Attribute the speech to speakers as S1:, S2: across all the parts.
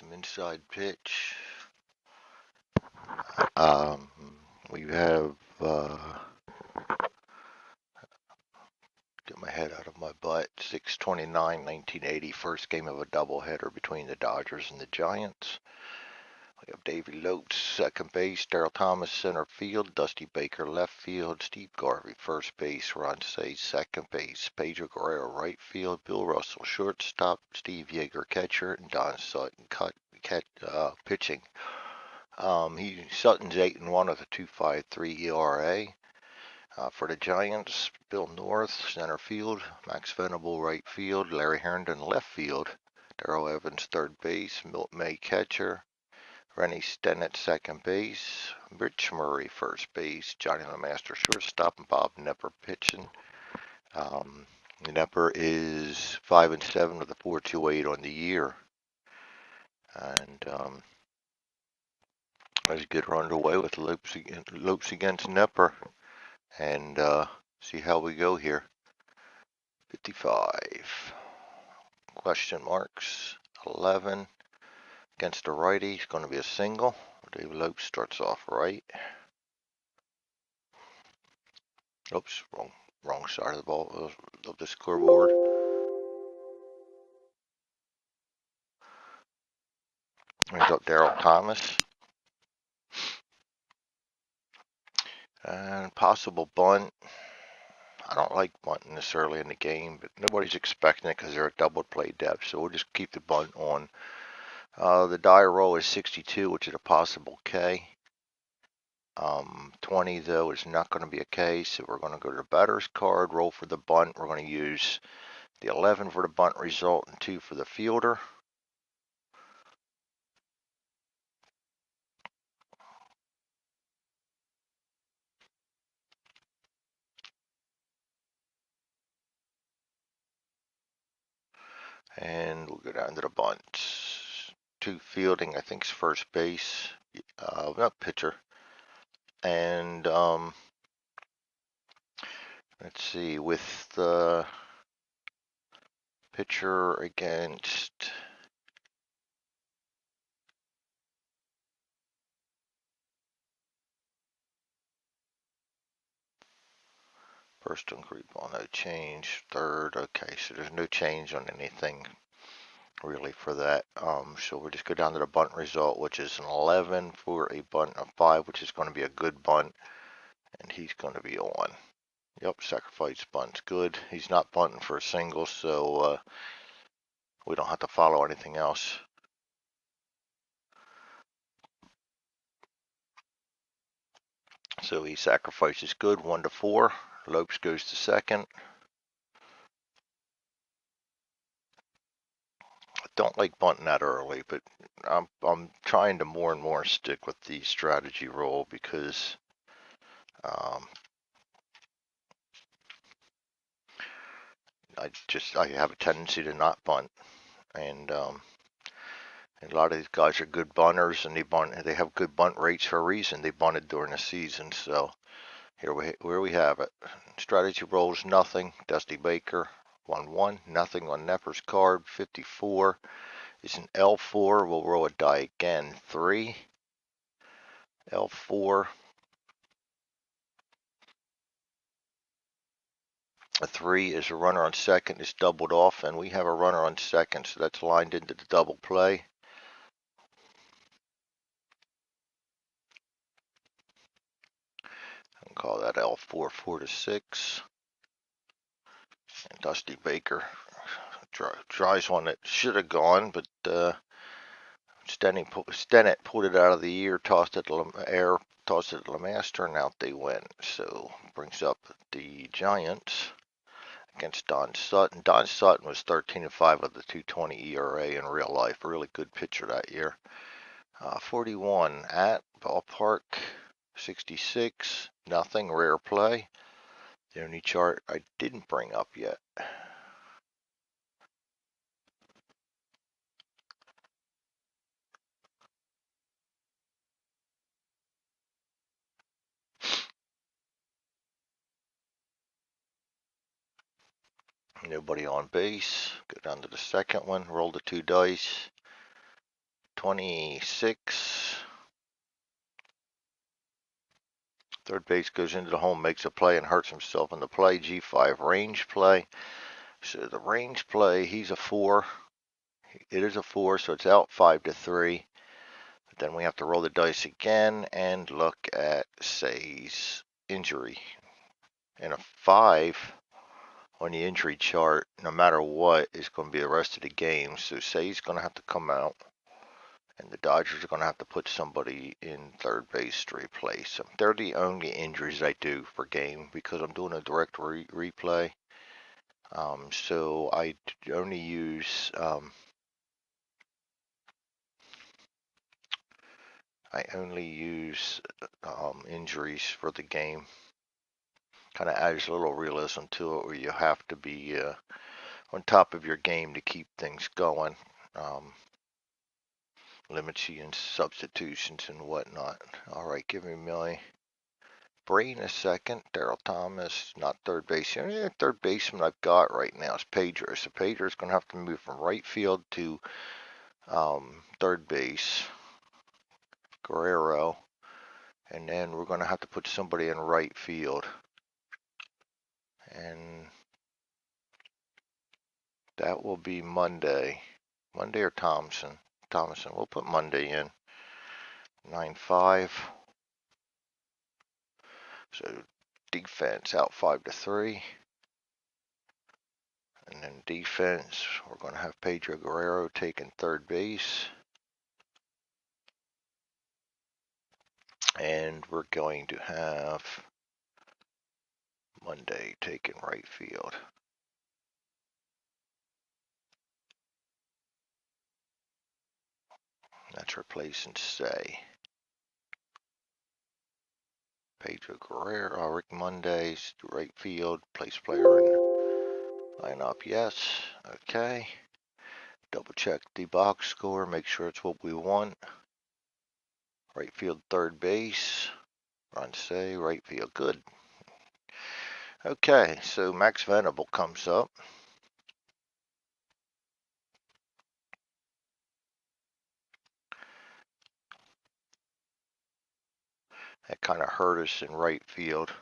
S1: Some inside pitch. Um, we have, get my head out of my butt, 6/29/1980, first game of a doubleheader between the Dodgers and the Giants. We have Davey Lopes, second base, Darryl Thomas, center field, Dusty Baker, left field, Steve Garvey, first base, Ron Cey, second base, Pedro Guerrero, right field, Bill Russell, shortstop, Steve Yeager, catcher, and Don Sutton, pitching. Sutton's 8-1 with a 2.53 ERA. For the Giants, Bill North, center field, Max Venable, right field, Larry Herndon, left field, Darrell Evans, third base, Milt May, catcher, Rennie Stennett, second base, Rich Murray, first base, Johnny LeMaster, shortstop, and Bob Knepper pitching. Knepper is 5-7 with a 4.28 on the year. And let's get her underway with Lopes against Knepper and see how we go here. 55. Question marks. 11. Against a righty, it's going to be a single. David Lopes starts off right. Oops, wrong side of the ball of the scoreboard. Brings up Darryl Thomas. And possible bunt. I don't like bunting this early in the game, but nobody's expecting it because they're at double play depth, so we'll just keep the bunt on. The die roll is 62, which is a possible K. 20 though is not going to be a K, so we're going to go to the batter's card, roll for the bunt. We're going to use the 11 for the bunt result and 2 for the fielder. And we'll go down to the bunt. 2 fielding, I think, is first base. Not pitcher. And let's see, with the pitcher against first on group ball, no change. Third, okay, so there's no change on anything really for that. So we'll just go down to the bunt result, which is an 11 for a bunt of 5, which is going to be a good bunt, and he's going to be on. Yep, sacrifice bunt's good. He's not bunting for a single, so we don't have to follow anything else. So he sacrifices good, 1-4. Lopes goes to second. I don't like bunting that early, but I'm trying to more and more stick with the strategy roll because I have a tendency to not bunt, and a lot of these guys are good bunters, and they have good bunt rates for a reason. They bunted during the season, so here we have it. Strategy rolls nothing. Dusty Baker 1-1, nothing on Knepper's card. 54 is an L4. We'll roll a die again. 3 L4. A 3 is a runner on second. It's doubled off, and we have a runner on second, so that's lined into the double play. I'll call that L4, 4-6. And Dusty Baker tries one that should have gone, but Stennett pulled it out of the air, tossed it to LeMaster, and out they went. So brings up the Giants against Don Sutton. Don Sutton was 13-5 with a 2.20 ERA in real life. A really good pitcher that year. 41 at ballpark. 66, nothing, rare play. The only chart I didn't bring up yet. Nobody on base. Go down to the second one. Roll the 2 dice. 26. Third base goes into the home, makes a play, and hurts himself in the play. G5 range play. So the range play, he's a 4. It is a 4, so it's out 5-3. But then we have to roll the dice again and look at Say's injury. And a 5 on the injury chart, no matter what, is going to be the rest of the game. So Say's going to have to come out. And the Dodgers are going to have to put somebody in third base to replace him. They're the only injuries I do per game because I'm doing a direct replay. So I only use injuries for the game. Kind of adds a little realism to it, where you have to be on top of your game to keep things going. Limits you in substitutions and whatnot. All right, give me my brain a second. Daryl Thomas, not third base. The only third baseman I've got right now is Pedro. So Pedro's going to have to move from right field to third base. Guerrero. And then we're going to have to put somebody in right field. And that will be Monday. Monday or Thompson. We'll put Monday in. 9-5. So defense out 5-3. And then defense, we're going to have Pedro Guerrero taking third base. And we're going to have Monday taking right field. That's replacing Say. Pedro Guerrero, Rick Monday's right field, place player in lineup, yes. Okay. Double check the box score, make sure it's what we want. Right field, third base. Ron Say, right field, good. Okay, so Max Venable comes up. That kind of hurt us in right field.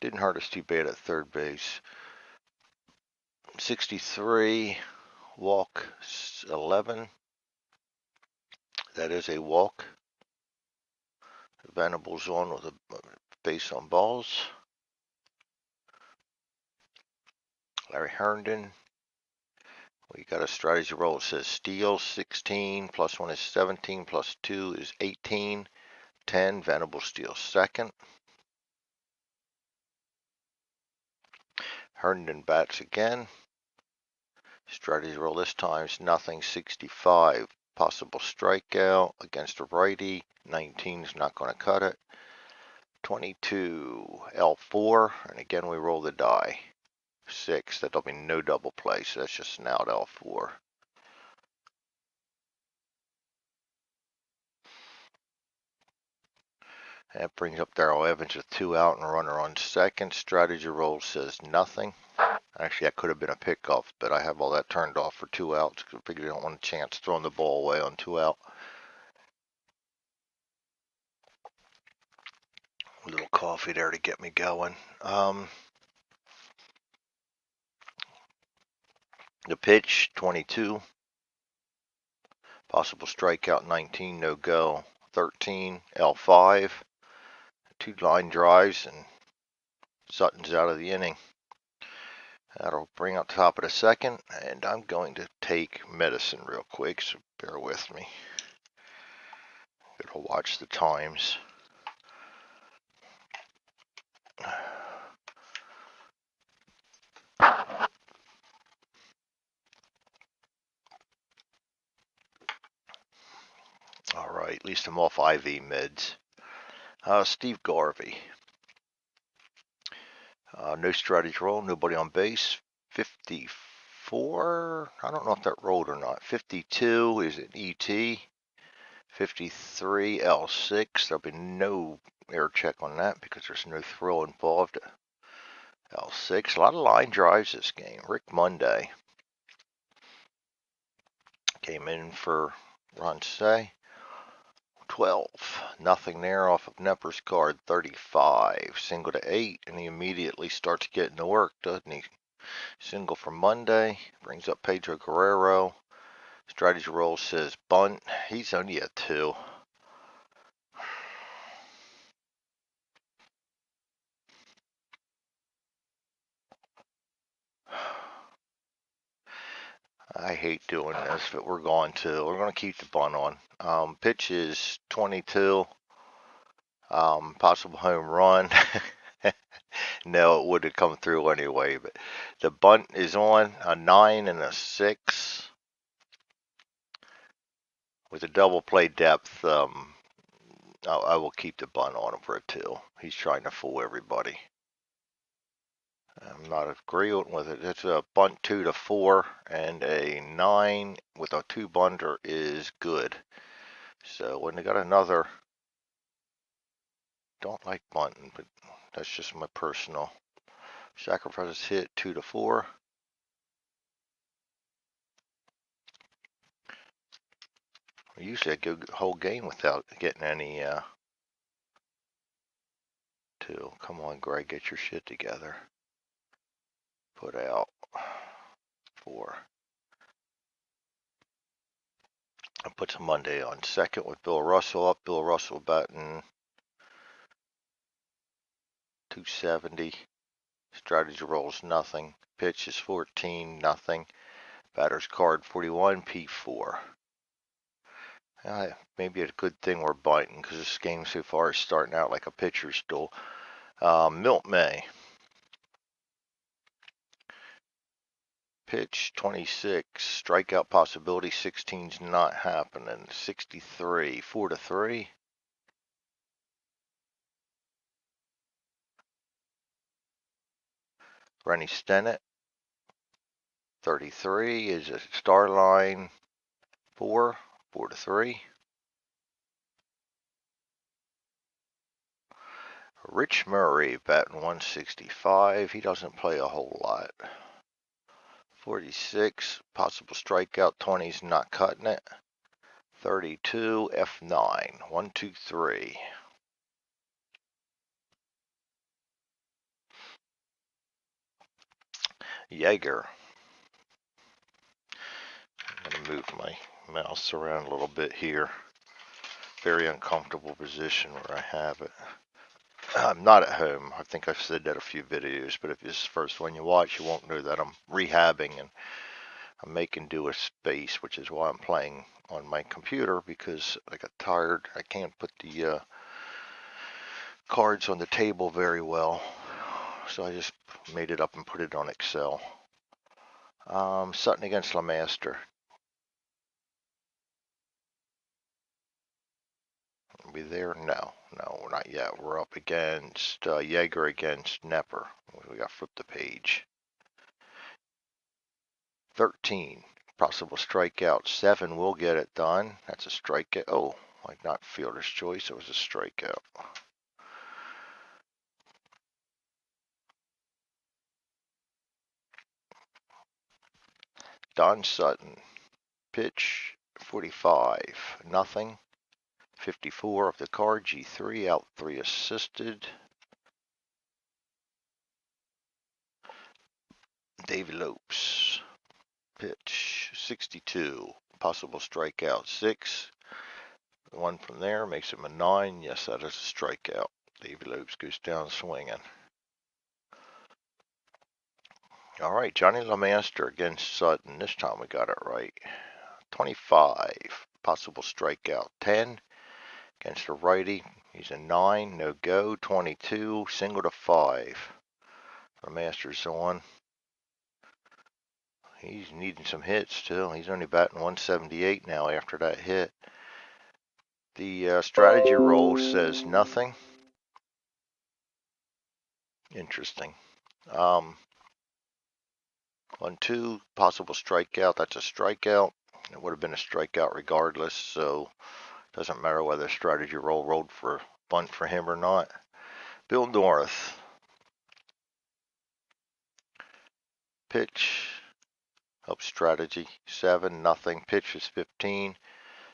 S1: Didn't hurt us too bad at third base. 63, walk 11. That is a walk. Venable's on with a base on balls. Larry Herndon. We got a strategy roll. It says steal 16, plus 1 is 17, plus 2 is 18. 10, Venable steals second. Herndon bats again. Strategy roll this time is nothing, 65. Possible strikeout against a righty. 19 is not going to cut it. 22, L4, and again we roll the die. 6, that'll be no double play, so that's just an out L4. That brings up Darrell Evans with 2 out and a runner on second. Strategy roll says nothing. Actually, that could have been a pickoff, but I have all that turned off for 2 outs because I figured I don't want a chance throwing the ball away on 2 out. A little coffee there to get me going. The pitch, 22. Possible strikeout, 19, no go. 13, L5. 2 line drives, and Sutton's out of the inning. That'll bring up top of the second, and I'm going to take medicine real quick, so bear with me. Gotta watch the times. All right, at least I'm off IV meds. Steve Garvey. No strategy roll, nobody on base. 54, I don't know if that rolled or not. 52 is an ET. 53 L6, there'll be no air check on that because there's no thrill involved. L6, a lot of line drives this game. Rick Monday. Came in for Ronce. 12. Nothing there off of Nepper's card. 35. Single to 8, and he immediately starts getting to work, doesn't he? Single for Monday. Brings up Pedro Guerrero. Strategy roll says bunt. He's only a 2. I hate doing this, but we're going to keep the bunt on. Pitch is 22. Possible home run. No, it would have come through anyway, but the bunt is on a 9 and a 6 with a double play depth. I will keep the bunt on him for a 2. He's trying to fool everybody. I'm not agreeing with it. It's a bunt 2 to 4, and a 9 with a 2 bunter is good. So when they got another, don't like bunting, but that's just my personal. Sacrifices hit 2 to 4. Usually I go the whole game without getting any 2. Come on, Greg, get your shit together. Put out 4. I put some Monday on second with Bill Russell up. Bill Russell batting 270. Strategy rolls nothing. Pitch is 14, nothing. Batter's card 41, P4. Maybe a good thing we're biting because this game so far is starting out like a pitcher's duel. Milt May. Pitch 26, strikeout possibility 16's not happening. 63, 4 to 3. Rennie Stennett, 33 is a star line 4 to 3. Rich Murray batting 165. He doesn't play a whole lot. 46, possible strikeout 20's not cutting it. 32, F9, 1, 2, 3. Yeager. I'm going to move my mouse around a little bit here. Very uncomfortable position where I have it. I'm not at home. I think I've said that a few videos, but if this is the first one you watch, you won't know that I'm rehabbing and I'm making do with space, which is why I'm playing on my computer, because I got tired. I can't put the cards on the table very well, so I just made it up and put it on Excel. Sutton against LeMaster. Are we there? No, not yet. We're up against Yeager against Nepper. We got to flip the page. 13. Possible strikeout. 7 will get it done. That's a strikeout. Oh, like not fielder's choice. It was a strikeout. Don Sutton. Pitch 45. Nothing. 54 of the card. G3 out 3 assisted. Davey Lopes. Pitch 62. Possible strikeout 6. One from there makes him a 9. Yes, that is a strikeout. Davey Lopes goes down swinging. All right, Johnny LeMaster against Sutton. This time we got it right. 25. Possible strikeout 10. Against a righty, he's a 9. No go. 22. Single to 5. LeMaster's on. He's needing some hits too. He's only batting 178 now after that hit. The strategy roll says nothing. Interesting. 1-2, possible strikeout. That's a strikeout. It would have been a strikeout regardless, so it doesn't matter whether strategy rolled for bunt for him or not. Bill North. Pitch Up strategy 7, nothing. Pitch is 15.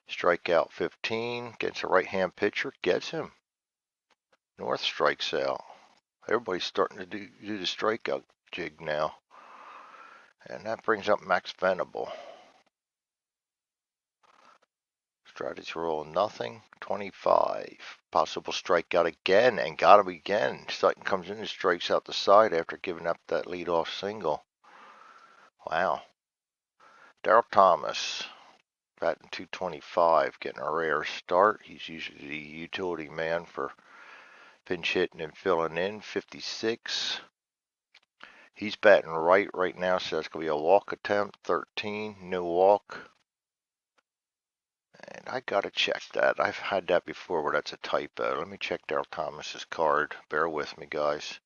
S1: Strikeout 15. Gets a right-hand pitcher. Gets him. North strikes out. Everybody's starting to do the strikeout jig now. And that brings up Max Venable. Strategy roll nothing. 25. Possible strikeout again and got him again. Sutton comes in and strikes out the side after giving up that leadoff single. Wow. Daryl Thomas batting 225, getting a rare start. He's usually the utility man for pinch hitting and filling in. 56. He's batting right now, so that's going to be a walk attempt. 13, no walk. And I got to check that. I've had that before where that's a typo. Let me check Daryl Thomas's card. Bear with me, guys.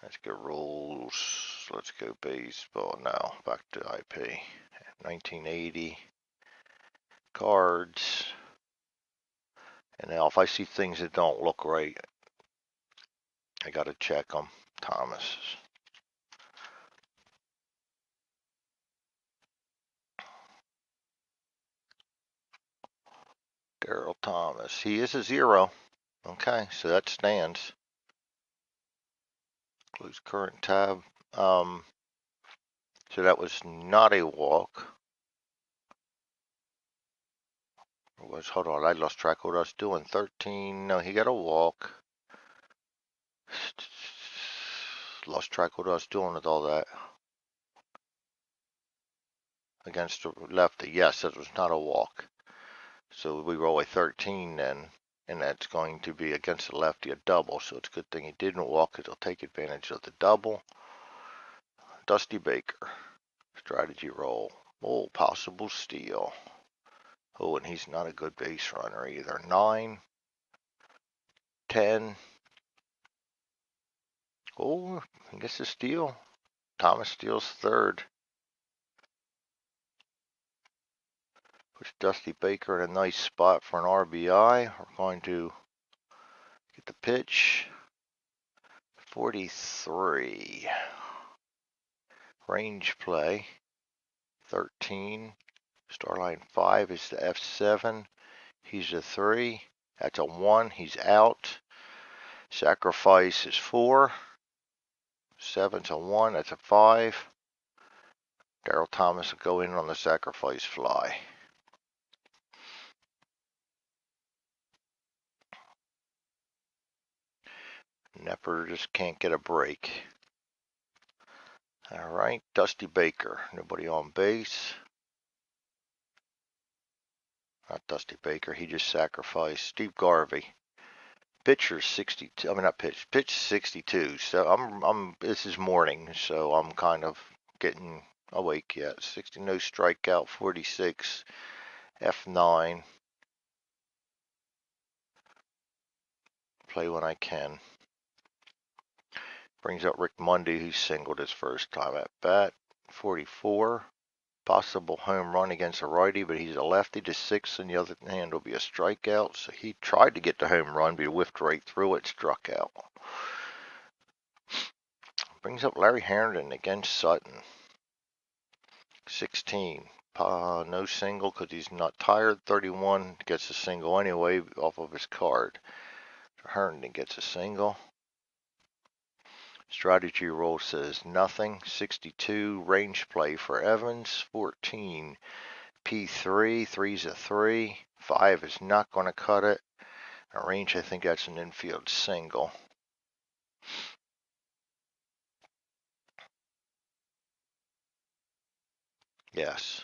S1: Let's go rules. Let's go baseball now. Back to IP. 1980. Cards. And now if I see things that don't look right, I got to check them. Thomas. Daryl Thomas. He is a 0. Okay, so that stands. Close current tab. So that was not a walk. Hold on, I lost track of what I was doing. 13. No, he got a walk. Lost track of what I was doing with all that. Against the lefty. Yes, that was not a walk. So we roll a 13 then. And that's going to be against the lefty a double. So it's a good thing he didn't walk because he'll take advantage of the double. Dusty Baker. Strategy roll. Oh, possible steal. Oh, and he's not a good base runner either. 9. 10. Oh, he gets a steal. Thomas steals third. Puts Dusty Baker in a nice spot for an RBI. We're going to get the pitch. 43. Range play. 13. Starline 5 is the F7. He's a 3. That's a 1. He's out. Sacrifice is 4. 7's a 1. That's a 5. Daryl Thomas will go in on the sacrifice fly. Nepper just can't get a break. All right, Dusty Baker. Nobody on base. Not Dusty Baker. He just sacrificed. Steve Garvey. Pitcher 62. I mean, not pitch. Pitch 62. So this is morning, so I'm kind of getting awake yet. 60 no strikeout. 46. F9. Play when I can. Brings up Rick Mundy, who singled his first time at bat. 44. Possible home run against a righty, but he's a lefty. To 6 on the other hand will be a strikeout. So he tried to get the home run, but he whiffed right through it, struck out. Brings up Larry Herndon against Sutton. 16. No single because he's not tired. 31 gets a single anyway off of his card. Herndon gets a single. Strategy roll says nothing. 62. Range play for Evans. 14. P3. 3's a 3. 5 is not going to cut it. Range, I think that's an infield single. Yes.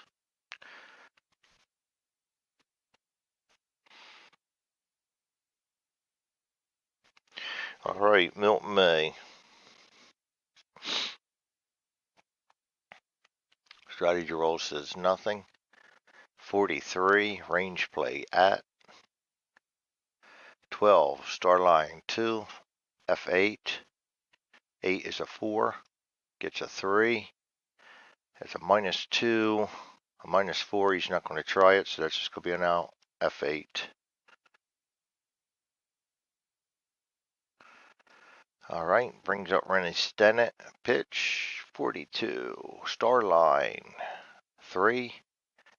S1: All right, Milton May. Strategy roll says nothing. 43, range play at. 12, star line 2, F8. 8 is a 4, gets a 3. That's a -2, a -4. He's not going to try it, so that's just going to be an out. F8. All right, brings up Rennie Stennett. Pitch 42. Star line 3.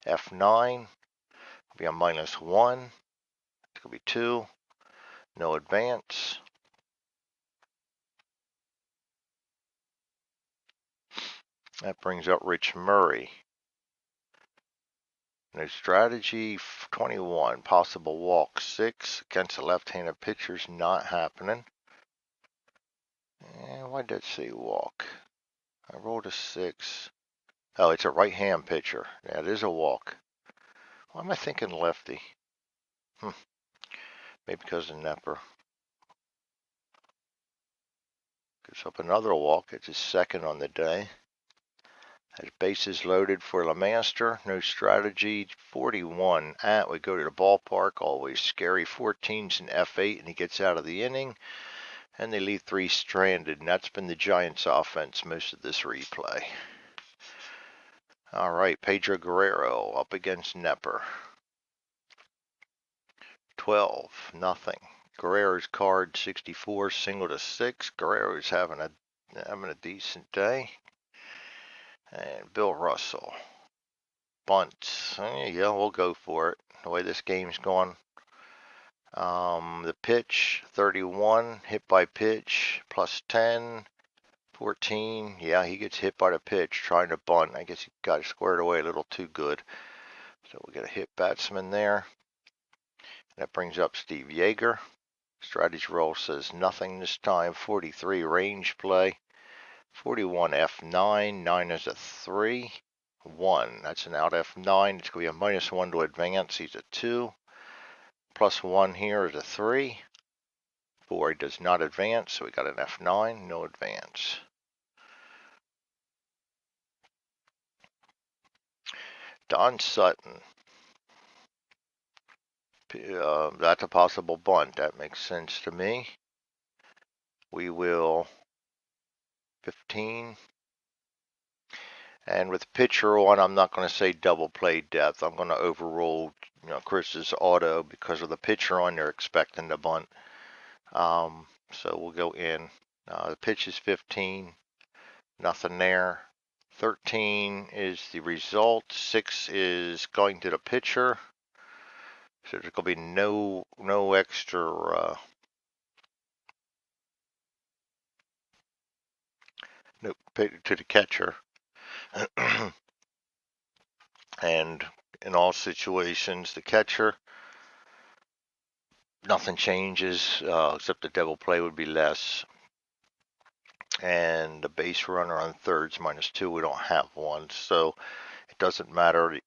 S1: F9. Be a -1. It could be 2. No advance. That brings up Rich Murray. No strategy 21. Possible walk 6. Against the left-handed pitchers, not happening. And why did that say walk? I rolled a 6. Oh, it's a right-hand pitcher. Yeah, it is a walk. Why am I thinking lefty? Maybe because of Nepper. Gives up another walk. It's his second on the day. Has bases loaded for LeMaster. No strategy. 41 at. We go to the ballpark. Always scary. 14's an F8, and he gets out of the inning. And they leave 3 stranded. And that's been the Giants' offense most of this replay. All right, Pedro Guerrero up against Nepper. 12, nothing. Guerrero's card 64, single to 6. Guerrero's having a decent day. And Bill Russell. Bunt. Yeah, we'll go for it. The way this game's going. The pitch, 31. Hit by pitch, +10. 14. Yeah, he gets hit by the pitch trying to bunt. I guess he got it squared away a little too good. So we'll get a hit batsman there. That brings up Steve Yeager. Strategy roll says nothing this time. 43 range play. 41 F9. 9 is a 3. 1. That's an out F9. It's going to be a -1 to advance. He's a 2. +1 here is a 3. 4 he does not advance. So we got an F9. No advance. Don Sutton. That's a possible bunt. That makes sense to me. We will 15. And with pitcher on, I'm not going to say double play depth. I'm going to overrule, Chris's auto because of the pitcher on. They're expecting the bunt. So we'll go in. The pitch is 15. Nothing there. 13 is the result. 6 is going to the pitcher. So there's going to be no extra. No to the catcher. And in all situations, the catcher, nothing changes except the double play would be less. And the base runner on thirds -2, we don't have one, so it doesn't matter.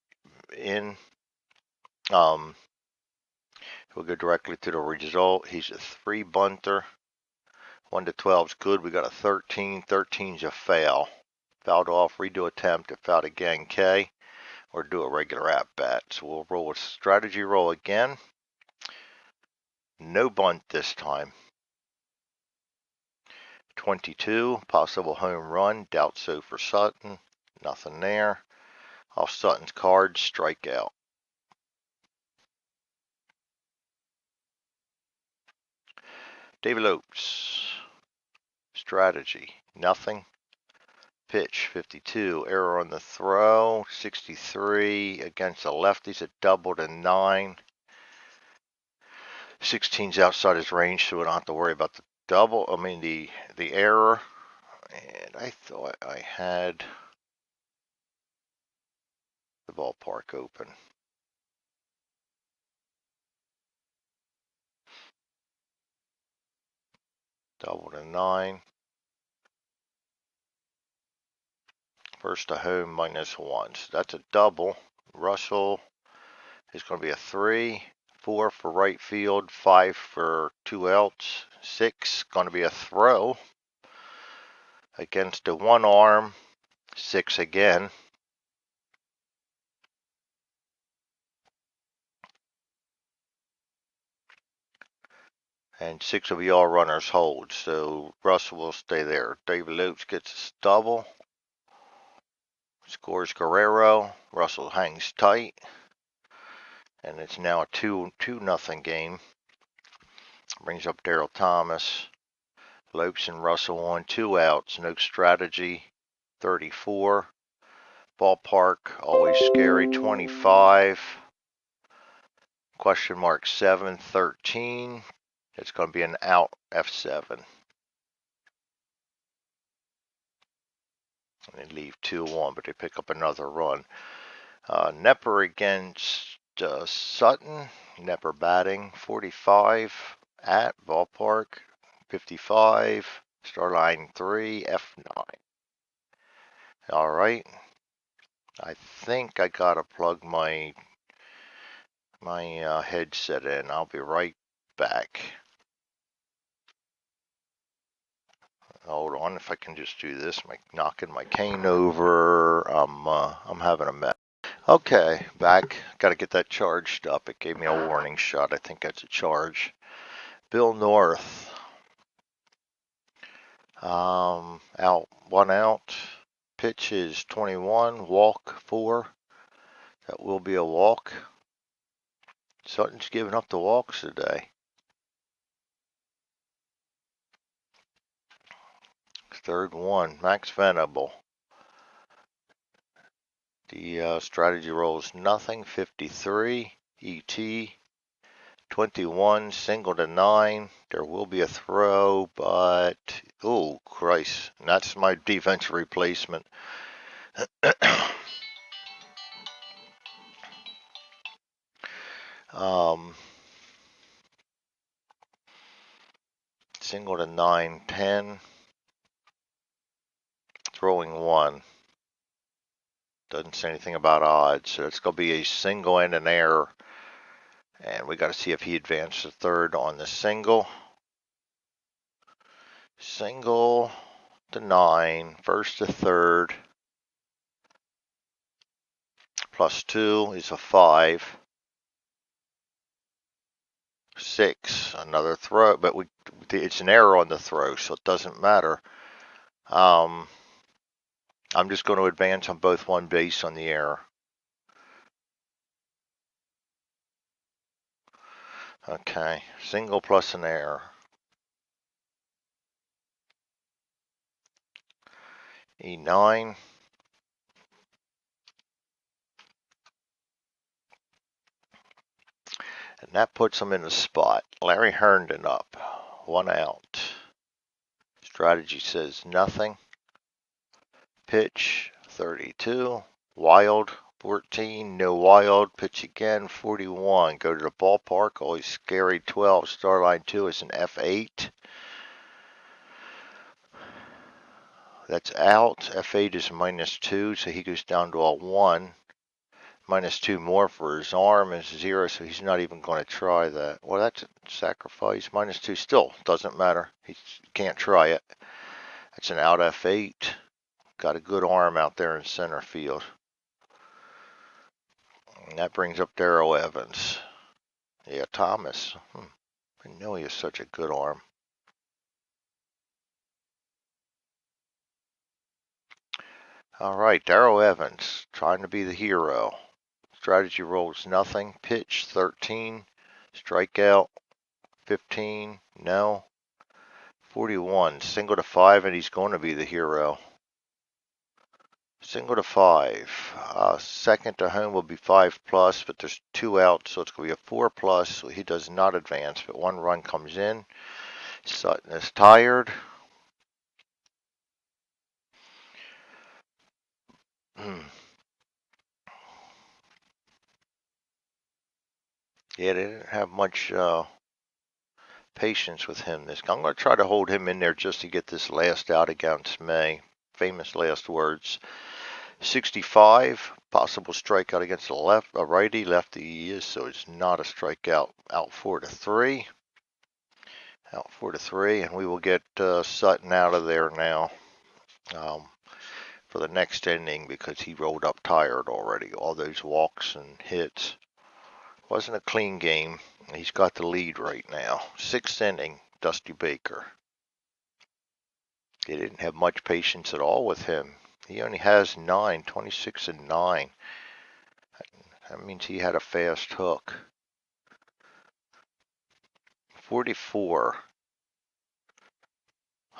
S1: We'll go directly to the result. He's a 3 bunter. 1 to 12 is good. We got a 13. 13's a foul. Fouled off, redo attempt. If fouled again, K. Or do a regular at bat. So we'll roll a strategy roll again. No bunt this time. 22, possible home run. Doubt so for Sutton. Nothing there. Off Sutton's card, strikeout. David Lopes. Strategy, nothing. Pitch, 52. Error on the throw, 63. Against the lefties, a double to 9. 16's outside his range, so we don't have to worry about the double. The error. And I thought I had the ballpark open. Double to 9. First to home -1. So that's a double. Russell is going to be a 3. 4 for right field. 5 for 2 outs. 6 going to be a throw. Against a 1 arm. 6 again. And 6 will be all runners hold. So Russell will stay there. David Lopes gets a double. Scores Guerrero. Russell hangs tight. And it's now a 2-0 game. Brings up Daryl Thomas. Lopes and Russell on 2 outs. No strategy, 34. Ballpark, always scary, 25. Question mark 7, 13. It's going to be an out, F7. And they leave 2-1, but they pick up another run. Nepper against Sutton. Nepper batting, 45 at ballpark, 55. Star line 3, F9. All right. I think I gotta plug my headset in. I'll be right back. Hold on, if I can just do this, knocking my cane over. I'm having a mess. Okay, back. Got to get that charged up. It gave me a warning shot. I think that's a charge. Bill North. Out, 1 out. Pitch is 21. Walk 4. That will be a walk. Sutton's giving up the walks today. Third one, Max Venable. The strategy rolls nothing, 53. ET, 21, single to 9. There will be a throw, but, oh, Christ. That's my defensive replacement. Single to 9, 10. Throwing 1. Doesn't say anything about odds, so it's going to be a single and an error. And we got to see if he advances to third on the single. Single to 9, first to third. +2 is a 5. 6, another throw, but it's an error on the throw, so it doesn't matter. I'm just going to advance on both one base on the error. Okay, single plus an error. E9. And that puts him in the spot. Larry Herndon up, 1 out. Strategy says nothing. Pitch, 32. Wild, 14. No wild. Pitch again, 41. Go to the ballpark. Always scary, 12. Star line 2 is an F8. That's out. F8 is -2, so he goes down to a 1. -2 more for his arm is 0, so he's not even going to try that. Well, that's a sacrifice. -2 still doesn't matter. He can't try it. That's an out F8. Got a good arm out there in center field. And that brings up Darrell Evans. Yeah, Thomas. I know he has such a good arm. All right, Darrell Evans trying to be the hero. Strategy rolls nothing. Pitch 13. Strikeout 15. No. 41. Single to 5, and he's going to be the hero. Single to 5. Second to home will be 5+, but there's 2 outs, so it's going to be a 4+. So he does not advance, but 1 run comes in. Sutton is tired. Yeah, they didn't have much patience with him. I'm going to try to hold him in there just to get this last out against May. Famous last words. 65, possible strikeout against a righty. Lefty he is, so it's not a strikeout. Out 4-3. Out 4-3, and we will get Sutton out of there now for the next inning because he rolled up tired already. All those walks and hits. Wasn't a clean game. He's got the lead right now. 6th inning, Dusty Baker. They didn't have much patience at all with him. He only has 9, 26 and 9. That means he had a fast hook. 44.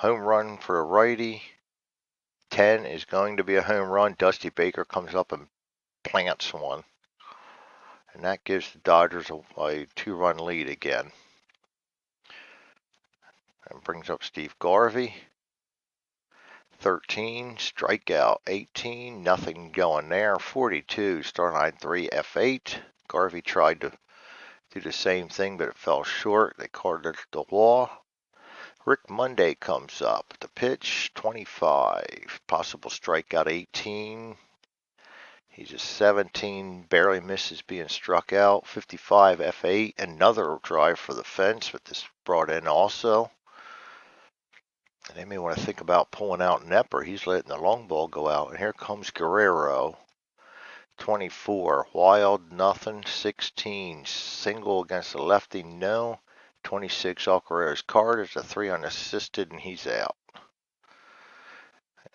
S1: Home run for a righty. 10 is going to be a home run. Dusty Baker comes up and plants one. And that gives the Dodgers a 2-run lead again. And brings up Steve Garvey. 13, strikeout. 18, nothing going there. 42, star line 3, F8. Garvey tried to do the same thing, but it fell short. They called it the wall. Rick Monday comes up. The pitch, 25. Possible strikeout, 18. He's a 17, barely misses being struck out. 55, F8. Another drive for the fence, but this brought in also. And they may want to think about pulling out Nepper. He's letting the long ball go out. And here comes Guerrero. 24, wild, nothing. 16, single against the lefty, no. 26, off Guerrero's card is a 3 unassisted, and he's out.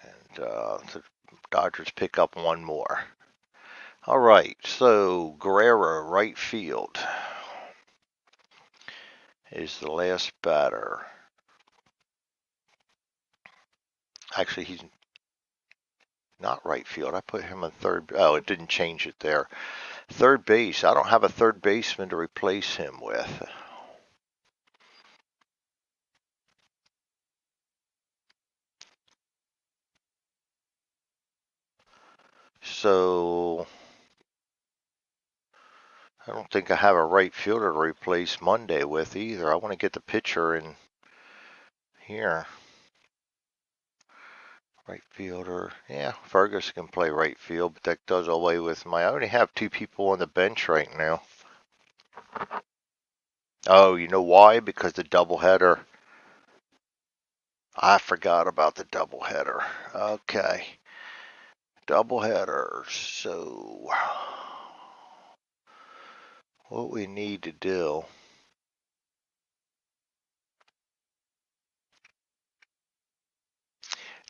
S1: And the Dodgers pick up one more. All right, so Guerrero, right field, is the last batter. Actually, he's not right field. I put him on third. Oh, it didn't change it there. Third base. I don't have a third baseman to replace him with. So I don't think I have a right fielder to replace Monday with either. I want to get the pitcher in here. Right fielder. Yeah, Fergus can play right field, but that does away with I only have 2 people on the bench right now. Oh, you know why? Because the doubleheader. I forgot about the doubleheader. Okay. Doubleheader. So what we need to do.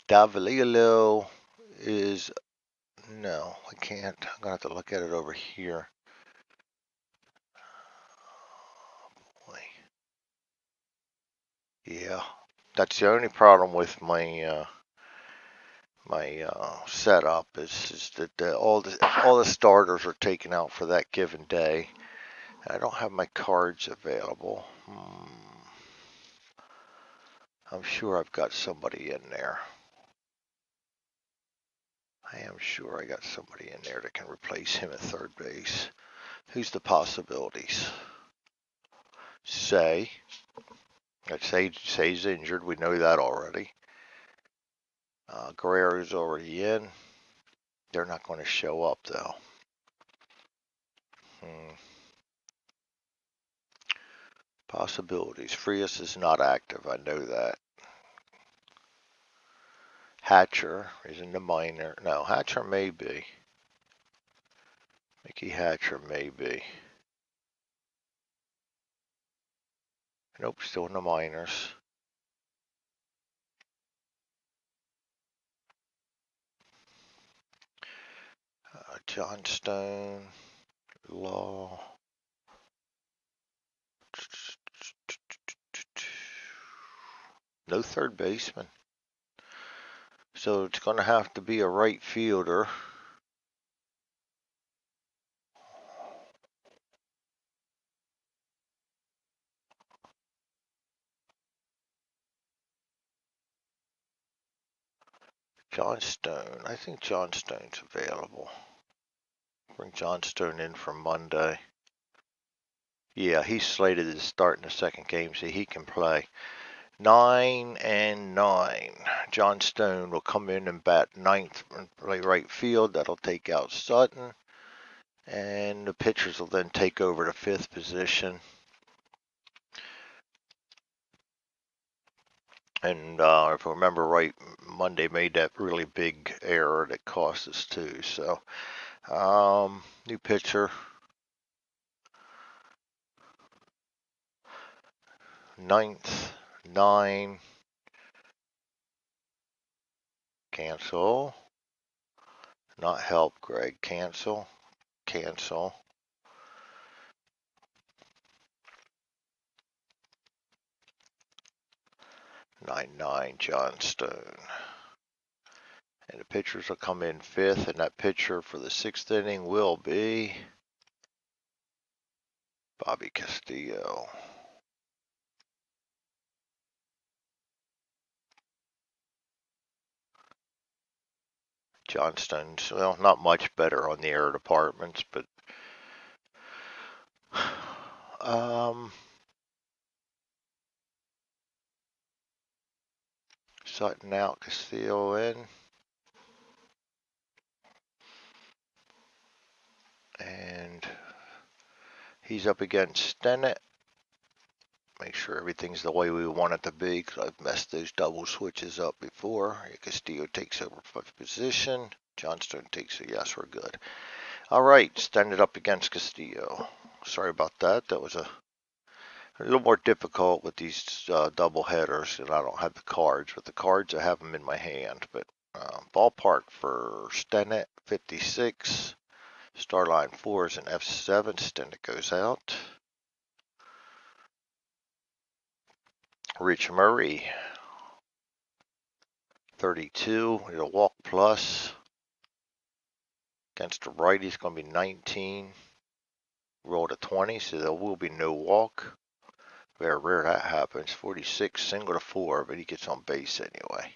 S1: Davalillo is, no, I can't. I'm going to have to look at it over here. Boy. Yeah, that's the only problem with my setup is that all the starters are taken out for that given day. I don't have my cards available. I'm sure I've got somebody in there. I am sure I got somebody in there that can replace him at third base. Who's the possibilities? Say he's injured. We know that already. Guerrero's already in. They're not going to show up though. Possibilities. Frias is not active. I know that. Hatcher is in the minor. No, Hatcher may be. Mickey Hatcher may be. Nope, still in the minors. John Stone, Law. No third baseman. So it's going to have to be a right fielder. John Stone. I think John Stone's available. Bring John Stone in for Monday. Yeah, he's slated to start in the second game, so he can play. 9 and 9. John Stone will come in and bat ninth and play right field. That'll take out Sutton. And the pitchers will then take over the fifth position. And if I remember right, Monday made that really big error that cost us 2. So, new pitcher. 9th, 9. Cancel. Not help, Greg. Cancel. Cancel. 99 Johnstone. And the pitchers will come in fifth, and that pitcher for the sixth inning will be Bobby Castillo. Johnstone's, well, not much better on the air departments, but Sutton out, Castillo in. And he's up against Stennett. Make sure everything's the way we want it to be, because I've messed those double switches up before. Castillo takes over fifth position. Johnstone takes a yes, we're good. All right, Stennett up against Castillo. Sorry about that. That was a little more difficult with these double headers, and I don't have the cards. With the cards, I have them in my hand. But ballpark for Stennett, 56. Starline 4 is an F7. Stennett goes out. Rich Murray, 32. It'll walk plus. Against the righty, it's going to be 19. Roll to 20, so there will be no walk. Very rare that happens. 46, single to 4, but he gets on base anyway.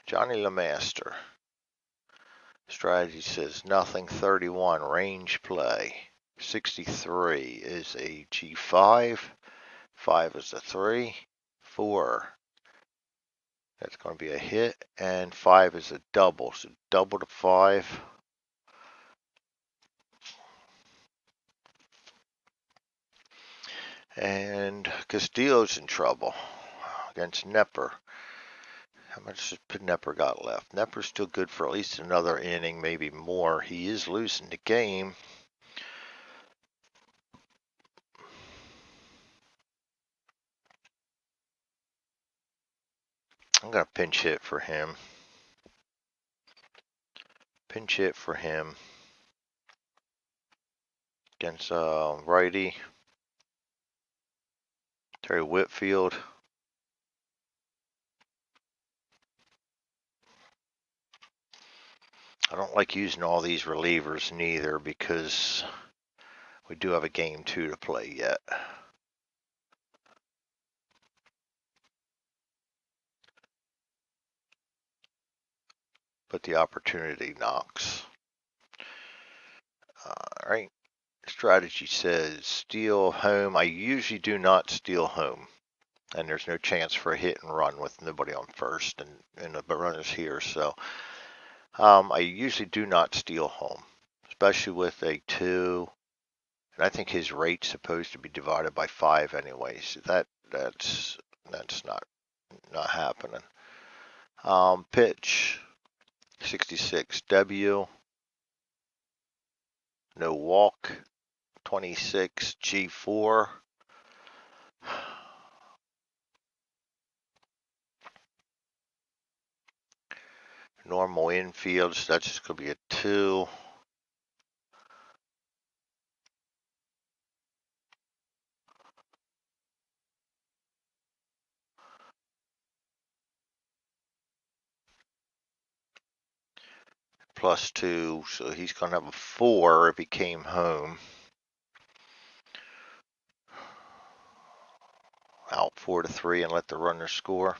S1: Johnny LeMaster. Strategy says nothing. 31, range play. 63 is a G5. 5 is a 3. 4. That's going to be a hit. And 5 is a double. So double to 5. And Castillo's in trouble against Nepper. How much has Nepper got left? Nepper's still good for at least another inning, maybe more. He is losing the game. I'm going to pinch hit for him. Pinch hit for him against righty. Terry Whitfield. I don't like using all these relievers neither because we do have a game 2 to play yet. But the opportunity knocks. All right. Strategy says steal home. I usually do not steal home. And there's no chance for a hit and run with nobody on first and the runners here. So I usually do not steal home, especially with a 2. And I think his rate's supposed to be divided by 5 anyway. So that's not happening. Pitch 66 W. No walk. 26 G4. Normal infield, so that's just going to be a 2. Plus 2, so he's going to have a 4 if he came home. Out 4-3 and let the runner score.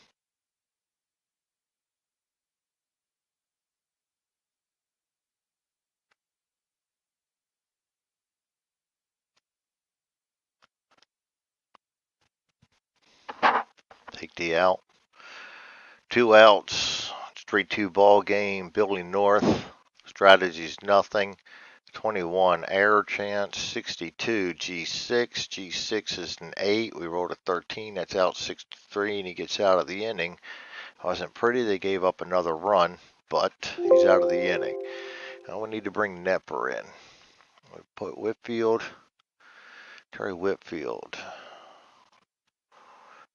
S1: Take the out. 2 outs. It's 3-2 ball game. Billy North. Strategy's nothing. 21 error chance. 62 G6. G6 is an 8. We rolled a 13. That's out 6-3 and he gets out of the inning. Wasn't pretty. They gave up another run, but he's out of the inning. Now we need to bring Nepper in. We put Whitfield. Terry Whitfield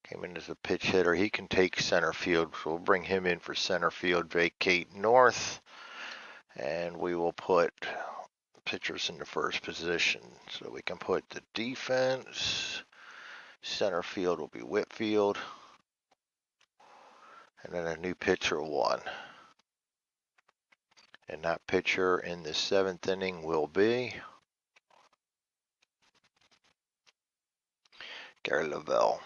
S1: came in as a pitch hitter. He can take center field, so we'll bring him in for center field. Vacate north, and we will put pitchers in the first position. So we can put the defense. Center field will be Whitfield. And then a new pitcher 1. And that pitcher in the 7th inning will be Gary Lavelle.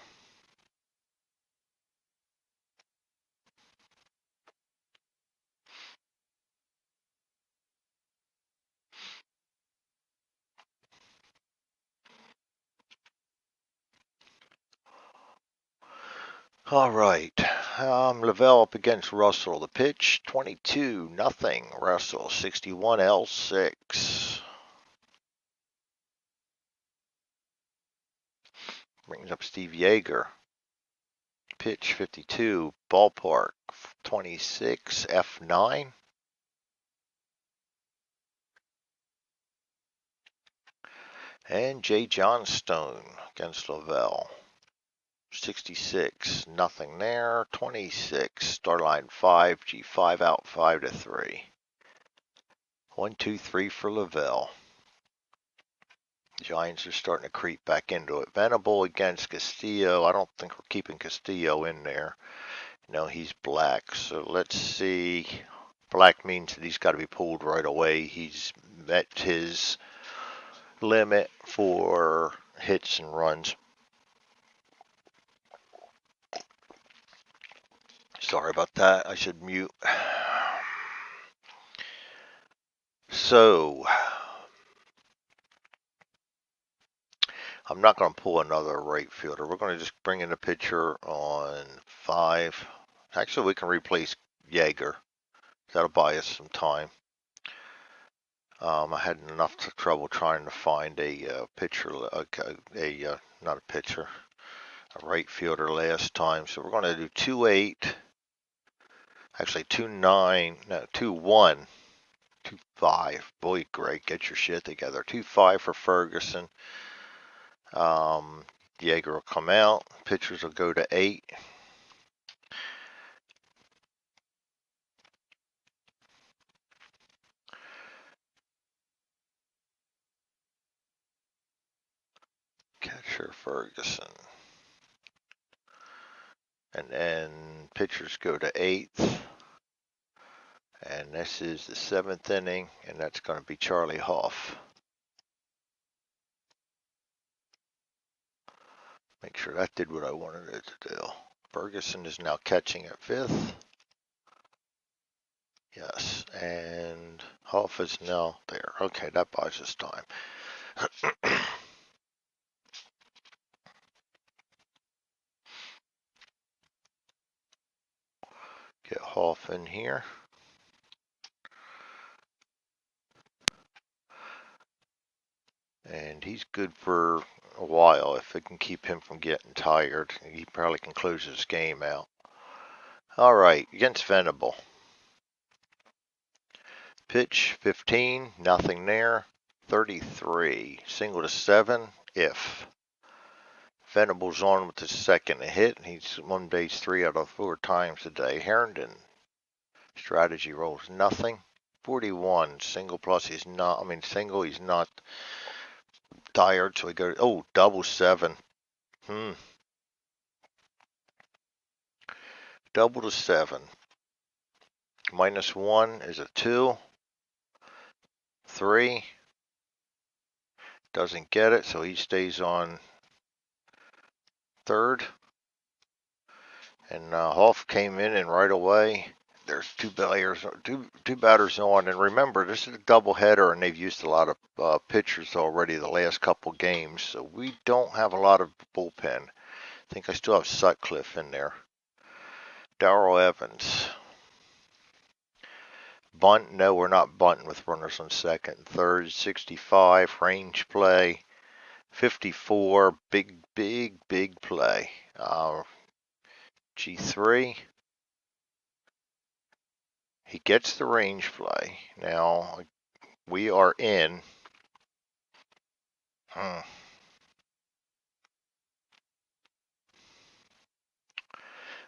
S1: All right. Lavelle up against Russell. The pitch, 22-0. Russell, 61 L6. Brings up Steve Yeager. Pitch, 52. Ballpark, 26 F9. And Jay Johnstone against Lavelle. 66, nothing there. 26, start line 5, G5 out 5-3. 1, 2, 3 for Lavelle. Giants are starting to creep back into it. Venable against Castillo. I don't think we're keeping Castillo in there. No, he's black. So let's see. Black means that he's got to be pulled right away. He's met his limit for hits and runs. Sorry about that. I should mute. So, I'm not going to pull another right fielder. We're going to just bring in a pitcher on 5. Actually, we can replace Yeager. That'll buy us some time. I had enough trouble trying to find a pitcher, not a pitcher, a right fielder last time. So we're going to do 2-8. Actually, 2-9. No, 2-1. 2-5. Boy, Greg, get your shit together. 2-5 for Ferguson. Yeager will come out. Pitchers will go to 8. Catcher Ferguson. And then pitchers go to 8th. And this is the 7th inning, and that's going to be Charlie Hoff. Make sure that did what I wanted it to do. Ferguson is now catching at 5th. Yes, and Hoff is now there. Okay, that buys us time. Get Hoff in here. And he's good for a while if it can keep him from getting tired. He probably can close his game out. All right, against Venable. Pitch 15, nothing there. 33, single to 7 if. Venable's on with his second hit. He's on base 3 out of 4 times today. Herndon, strategy rolls nothing. 41, single plus he's not, single, he's not tired, so he goes, oh, double 7. Double to 7. -1 is a 2. 3. Doesn't get it, so he stays on third. And Hoff came in, and right away, there's two batters on. And remember, this is a doubleheader, and they've used a lot of pitchers already the last couple games, so we don't have a lot of bullpen. I think I still have Sutcliffe in there. Darrell Evans. Bunt? No, we're not bunting with runners on second and third. 65, range play. 54, big play. G3. He gets the range play. Now, we are in. I'm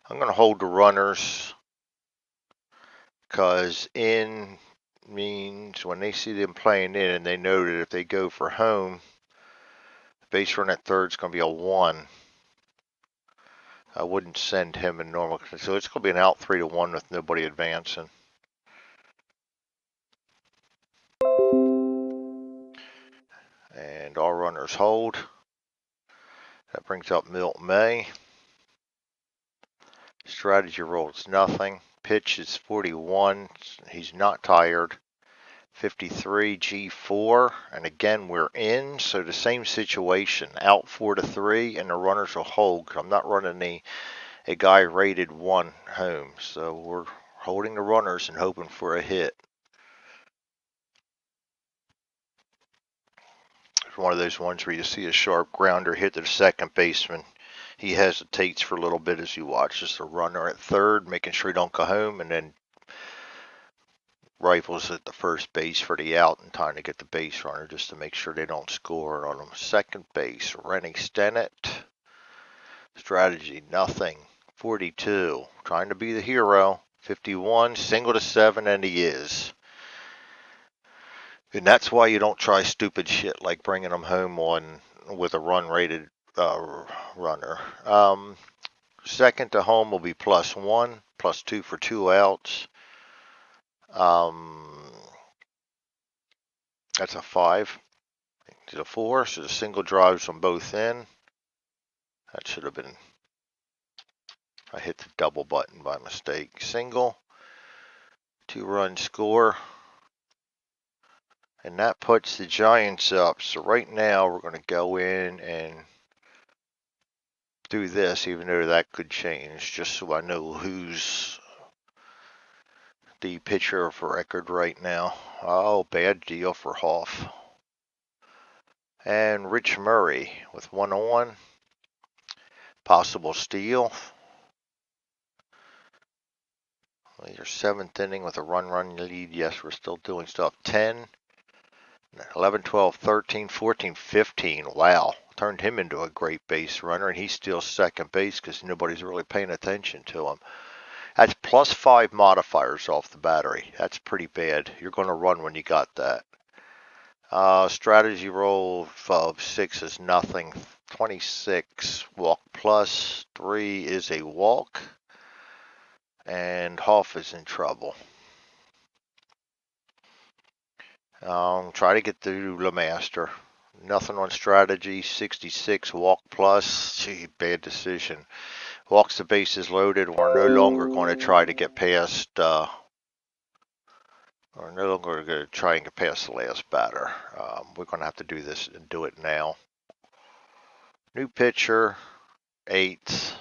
S1: going to hold the runners because in means when they see them playing in and they know that if they go for home, base run at third is going to be a 1. I wouldn't send him in normal. So it's going to be an out 3-1 with nobody advancing. And all runners hold. That brings up Milt May. Strategy rolls nothing. Pitch is 41. He's not tired. 53 G4, and again we're in, so the same situation, out 4-3, and the runners will hold. I'm not running a guy rated 1 home, so we're holding the runners and hoping for a hit. It's one of those ones where you see a sharp grounder hit to the second baseman. He hesitates for a little bit as he watches the runner at third, making sure he don't go home, and then rifles at the first base for the out and trying to get the base runner just to make sure they don't score on him. Second base, Rennie Stennett. Strategy, nothing. 42, trying to be the hero. 51, single to 7, and he is. And that's why you don't try stupid shit like bringing them home with a run-rated runner. Second to home will be +1, +2 for 2 outs. That's a 5. To a 4, so the single drives them both in. That should have been, I hit the double button by mistake. Single, 2-run score. And that puts the Giants up. So right now we're going to go in and do this, even though that could change, just so I know who's the pitcher for record right now. Oh, bad deal for Hoff. And Rich Murray with 1 on. Possible steal. Your 7th inning with a run lead. Yes, we're still doing stuff. 10, 11, 12, 13, 14, 15. Wow. Turned him into a great base runner, and he's still second base because nobody's really paying attention to him. That's +5 modifiers off the battery. That's pretty bad. You're going to run when you got that. Strategy roll of 6 is nothing. 26, walk +3 is a walk. And Hoff is in trouble. Try to get through LeMaster. Nothing on strategy. 66, walk plus. Gee, bad decision. Walks the bases loaded. We're no longer going to try to get past. We're no longer going to try and get past the last batter. We're going to have to do this and do it now. New pitcher, 8.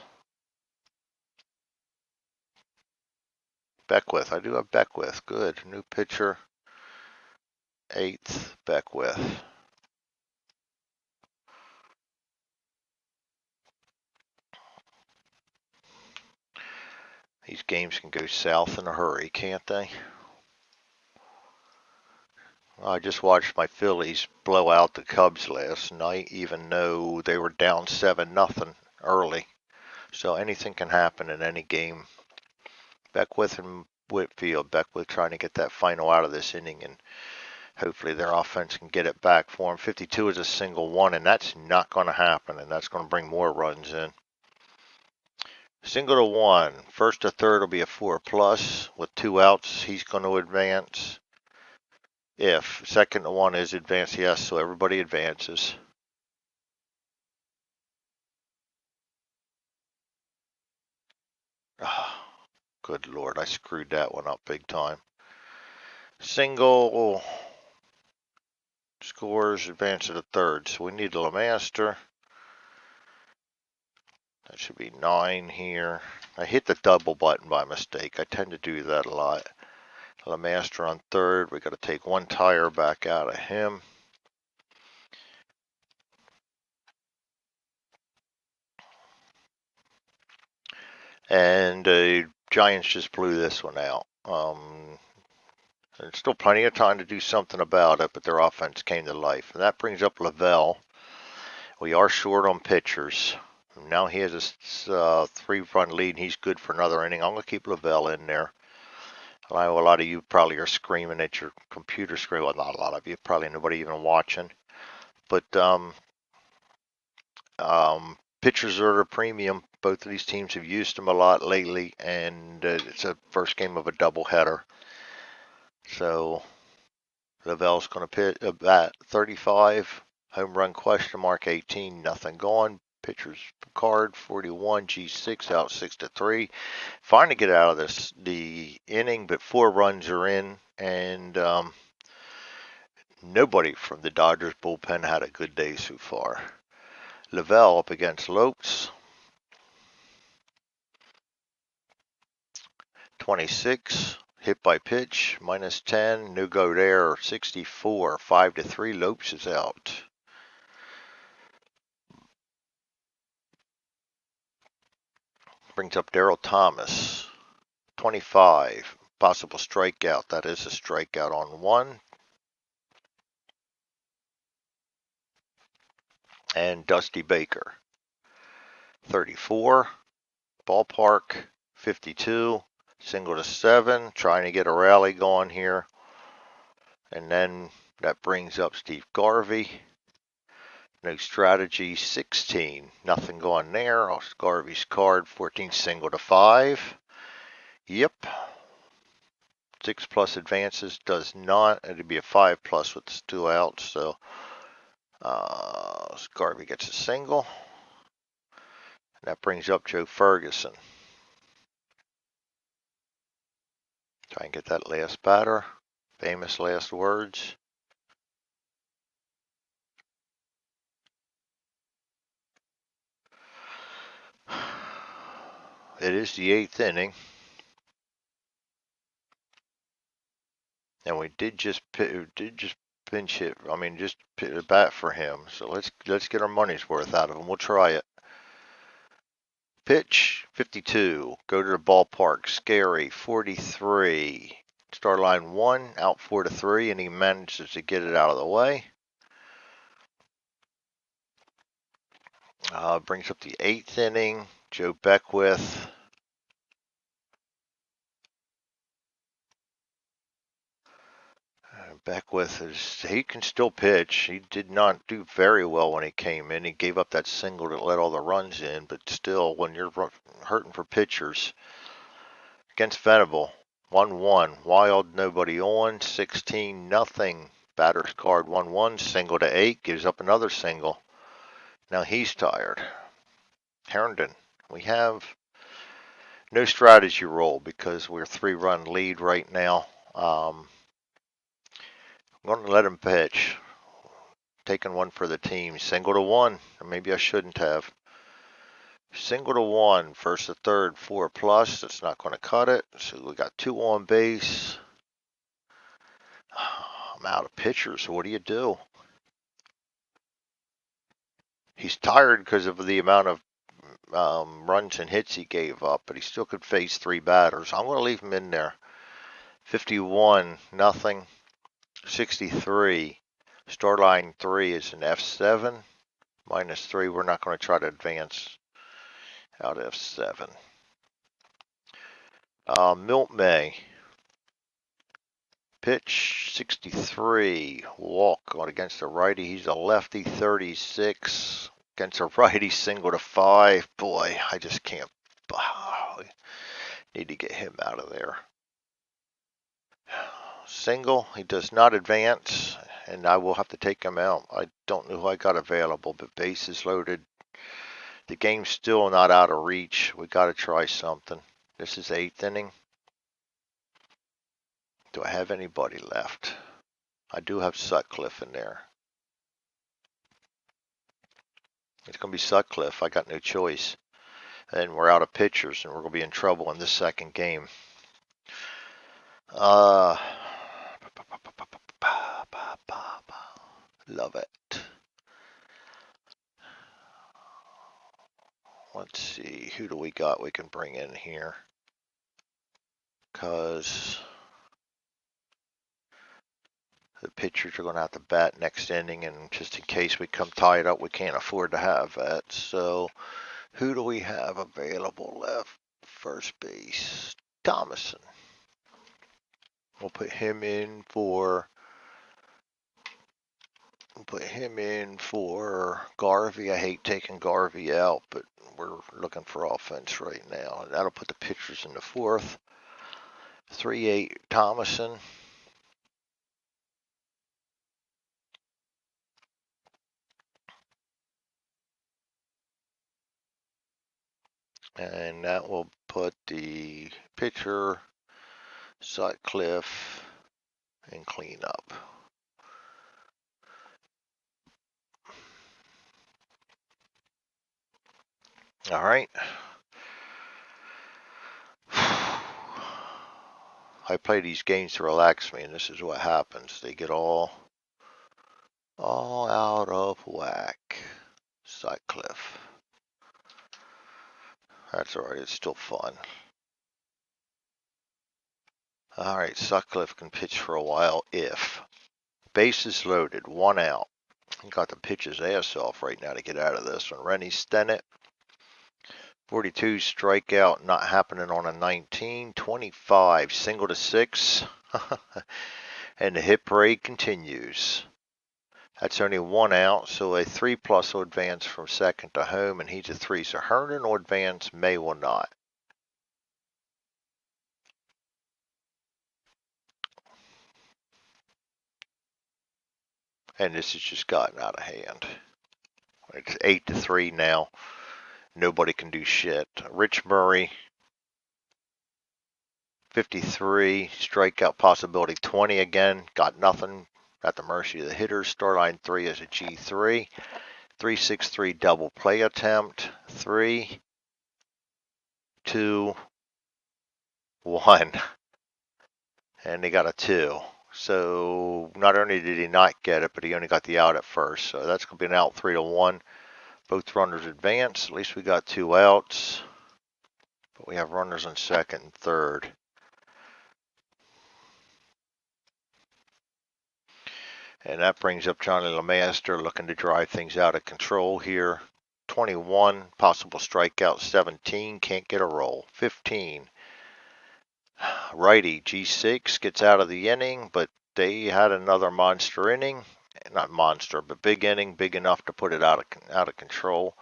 S1: Beckwith. I do have Beckwith. Good. New pitcher, 8th, Beckwith. These games can go south in a hurry, can't they? I just watched my Phillies blow out the Cubs last night, even though they were down 7-0 early. So anything can happen in any game. Beckwith and Whitfield. Beckwith trying to get that final out of this inning, and hopefully their offense can get it back for him. 52 is a single 1, and that's not going to happen, and that's going to bring more runs in. Single to 1. First to third will be a 4+. With 2 outs, he's going to advance. If second to 1 is advanced, yes, so everybody advances. Oh, good Lord, I screwed that one up big time. Single scores, advance to the third, so we need a LeMaster. That should be 9 here. I hit the double button by mistake. I tend to do that a lot. LeMaster on third. We got to take 1 tire back out of him. And the Giants just blew this one out. There's still plenty of time to do something about it, but their offense came to life. And that brings up Lavelle. We are short on pitchers. Now he has a 3-run lead, and he's good for another inning. I'm going to keep Lavelle in there. I know a lot of you probably are screaming at your computer screen. Well, not a lot of you, probably nobody even watching. But pitchers are at a premium. Both of these teams have used them a lot lately, and it's a first game of a doubleheader. So Lavelle's going to bat 35, home run question mark 18, nothing gone. Pitchers card 41, G6 out 6-3. Fine to get out of the inning, but 4 runs are in, and nobody from the Dodgers bullpen had a good day so far. Lavelle up against Lopes. 26, hit by pitch, -10, no go there, 64, 5-3, Lopes is out. Brings up Daryl Thomas, 25, possible strikeout, that is a strikeout on 1. And Dusty Baker, 34, ballpark, 52, single to 7, trying to get a rally going here. And then that brings up Steve Garvey. No strategy, 16. Nothing going there. Off Garvey's card, 14 single to 5. Yep. 6 plus advances does not. It'd be a 5 plus with the 2 outs. So Garvey gets a single. And that brings up Joe Ferguson. Try and get that last batter. Famous last words. It is the 8th inning. And we did just pinch hit. I mean, just bat for him. So let's get our money's worth out of him. We'll try it. Pitch 52. Go to the ballpark. Scary 43. Start line 1 out 4-3, and he manages to get it out of the way. Brings up the 8th inning. Joe Beckwith. He can still pitch. He did not do very well when he came in. He gave up that single that let all the runs in, but still, when you're hurting for pitchers, against Venable, 1-1, wild, nobody on, 16, nothing. Batter's card 1-1, single to 8, gives up another single. Now he's tired. Herndon, we have no strategy roll because we're 3-run lead right now. I'm going to let him pitch. Taking one for the team. Single to 1. Or maybe I shouldn't have. Single to 1. First to third, 4 plus. That's not going to cut it. So we got 2 on base. I'm out of pitchers. So what do you do? He's tired because of the amount of runs and hits he gave up, but he still could face 3 batters. I'm going to leave him in there. 51, nothing. 63. Start line 3 is an F7. -3. We're not going to try to advance out F7. Milt May. Pitch 63. Walk going against a righty. He's a lefty. 36. Against a righty, single to 5. Boy, I just can't. Need to get him out of there. Single. He does not advance, and I will have to take him out. I don't know who I got available, but bases loaded. The game's still not out of reach. We got to try something. This is 8th inning. Do I have anybody left? I do have Sutcliffe in there. It's going to be Sutcliffe. I got no choice. And we're out of pitchers, and we're going to be in trouble in this second game. Love it. Let's see. Who do we got we can bring in here? Because the pitchers are going to have to bat next inning, and just in case we come tied up, we can't afford to have that. So who do we have available left? First base, Thomason. We'll put him in for Put him in for Garvey. I hate taking Garvey out, but we're looking for offense right now. That'll put the pitchers in the fourth. 3-8 Thomason. And that will put the pitcher, Sutcliffe, and clean up. All right. I play these games to relax me, and this is what happens. They get all out of whack. Sutcliffe. That's all right. It's still fun. All right. Sutcliffe can pitch for a while if. Bases loaded. 1 out. He got to pitch his ass off right now to get out of this one. Rennie Stennett. 42 strikeout, not happening on a 19. 25 single to 6. And the hit parade continues. That's only 1 out, so a 3+ will advance from second to home, and he's a 3. So Herndon will advance, May will not. And this has just gotten out of hand. It's 8-3 now. Nobody can do shit. Rich Murray, 53, strikeout possibility 20 again. Got nothing. At the mercy of the hitters. Starline 3 is a G3. 3-6-3 double play attempt. 3, 2, 1. And they got a 2. So not only did he not get it, but he only got the out at first. So that's going to be an out 3-1. Both runners advance. At least we got 2 outs. But we have runners on second and third. And that brings up Johnny LeMaster looking to drive things out of control here. 21, possible strikeout 17, can't get a roll. 15. Righty, G6 gets out of the inning, but they had another monster inning. Not monster, but big inning, big enough to put it out of control.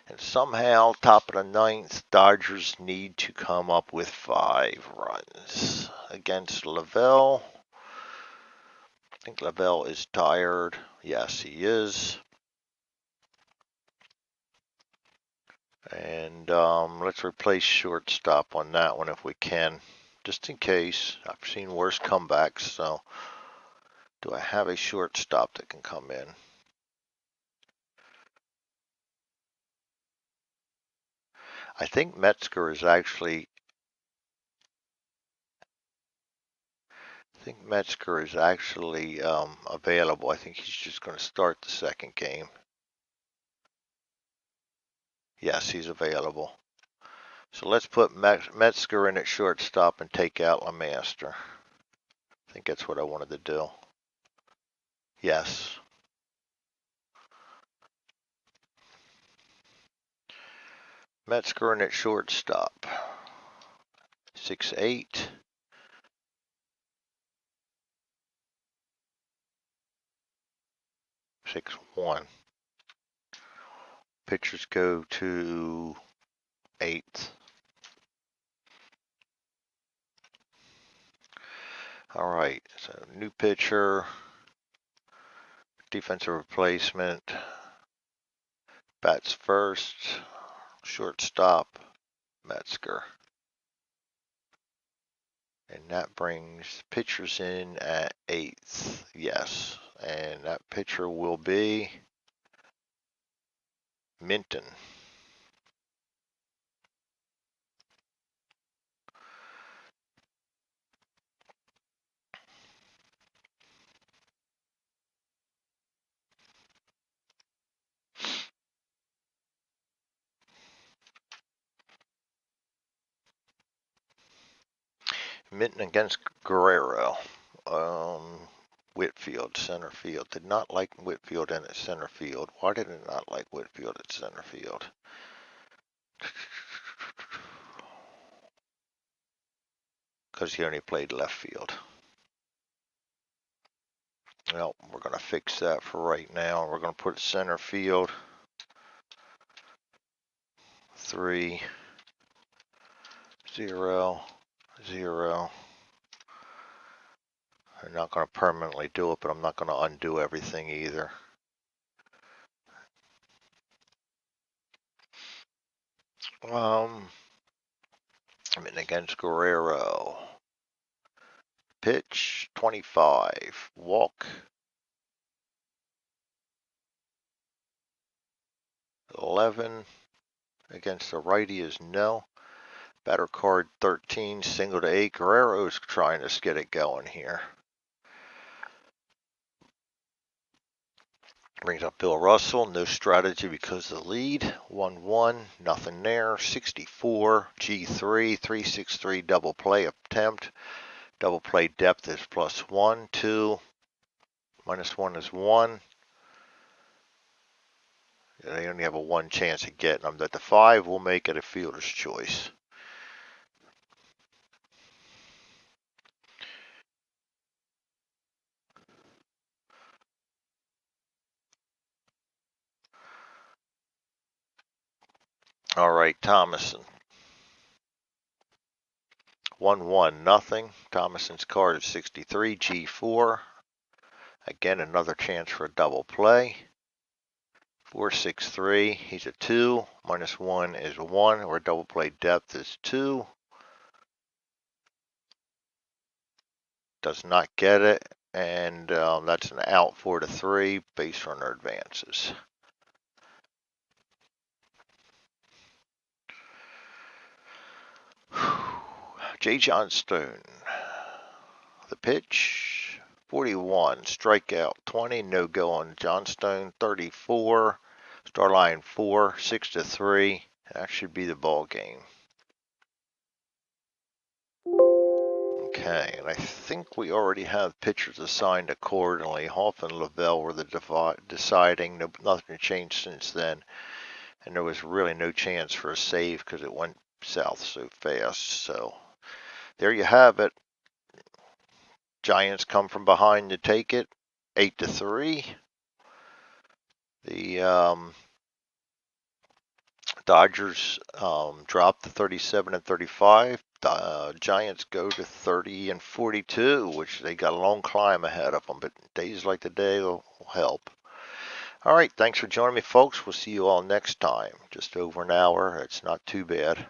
S1: And somehow, top of the ninth, Dodgers need to come up with 5 runs against Lavelle. I think Lavelle is tired. Yes, he is. And let's replace shortstop on that one if we can, just in case. I've seen worse comebacks, so do I have a shortstop that can come in? I think Metzger is actually available. I think he's just going to start the second game. Yes, he's available. So let's put Metzger in at shortstop and take out LeMaster. I think that's what I wanted to do. Yes. Metzger in at shortstop. 6-8. 6-1. Pitchers go to 8th. All right, so new pitcher, defensive replacement, bats first, shortstop, Metzger. And that brings pitchers in at 8th. Yes, and that pitcher will be Minton. Minton against Guerrero. Whitfield, center field. Did not like Whitfield in at center field. Why did it not like Whitfield at center field? Because he only played left field. Well, we're going to fix that for right now. We're going to put center field 3, 0, 0. I'm not going to permanently do it, but I'm not going to undo everything either. I'm in against Guerrero. Pitch 25. Walk 11. Against the righty is no. Batter card 13. Single to 8. Guerrero's trying to get it going here. Brings up Bill Russell. No strategy because of the lead. 1-1. Nothing there. 64. G3. 363 double play attempt. Double play depth is +1. 2. -1 is 1. They only have a 1 chance of getting them. That the 5 will make it a fielder's choice. All right, Thomason. 1-1, nothing. Thomason's card is 63, G4. Again, another chance for a double play. 4-6-3, he's a 2. -1 is 1, or double play depth is 2. Does not get it, and that's an out 4-3, base runner advances. Jay Johnstone. The pitch, 41, strikeout 20, no go on Johnstone. 34, star line 4, 6-3. That should be the ball game. Okay, and I think we already have pitchers assigned accordingly. Hoff and Lavelle were the deciding. Nothing changed since then, and there was really no chance for a save because it went south so fast. So there you have it. Giants come from behind to take it, 8-3. The Dodgers dropped to 37 and 35. Giants go to 30 and 42, which they got a long climb ahead of them, but days like today will help. All right, thanks for joining me, folks. We'll see you all next time. Just over an hour. It's not too bad.